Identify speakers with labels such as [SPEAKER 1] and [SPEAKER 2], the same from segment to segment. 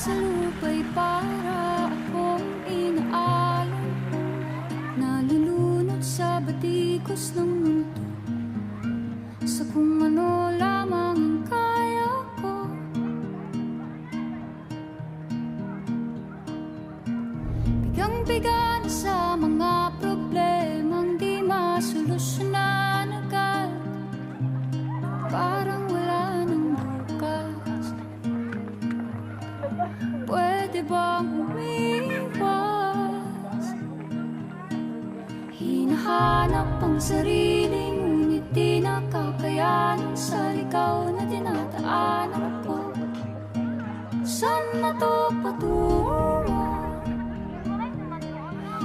[SPEAKER 1] sa lupa'y para akong inaalon, nalulunod sa batikos ng mundo, sa kung ano lamang ang kaya ko. Bigang-biga na sa mga problemang di masolusyonan agad, parang wala nang bukas. Pwede bang umiwas? Hinahanap ang sarili, ngunit di nakakayanan sa ligaw na dinadaanan ko. Saan na to patungo?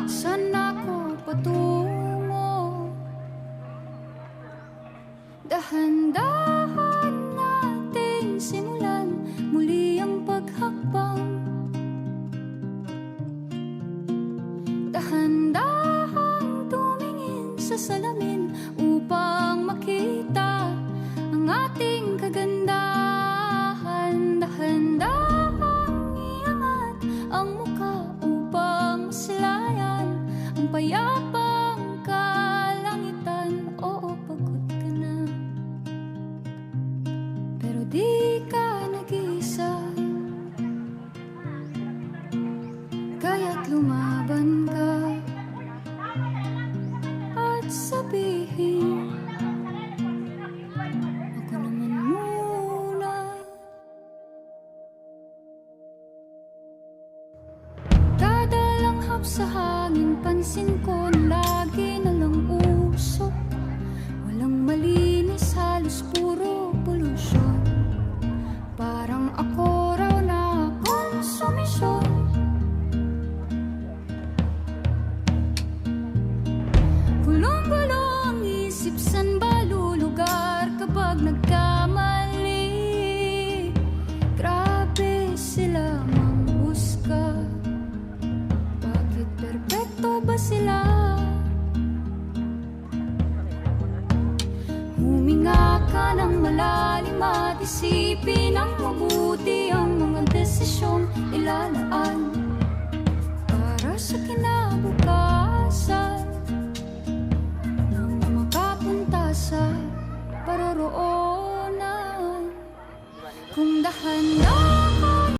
[SPEAKER 1] Saan ako patungo? Dahan-dahan natin simulan muli ang paghakbang. Dahan-dahan tumingin sa salamin upang makita ang ating kagandahan. Dahan-dahan iangat ang mukha upang masilayan ang payapang kalangitan. Oo, pagod ka na, pero di ka nag-iisa. Kaya't lumaban ka at sabihin, ako naman muna. Kada langhap sa hangin, pansin ko na lagi na lang usok. Walang malinis, halos puro polusyon. Parang ako raw na konsumisyon. Gulong-gulo ang isip, san ba lulugar kapag nagkamali? Grabe sila manghusga, bakit perpekto ba sila? Huminga ka ng malalim at isipin ang mabuti ang mga desisyong ilalaan para sa kinabukasan ng makapunta sa paroroonan. Kung dahan-dahan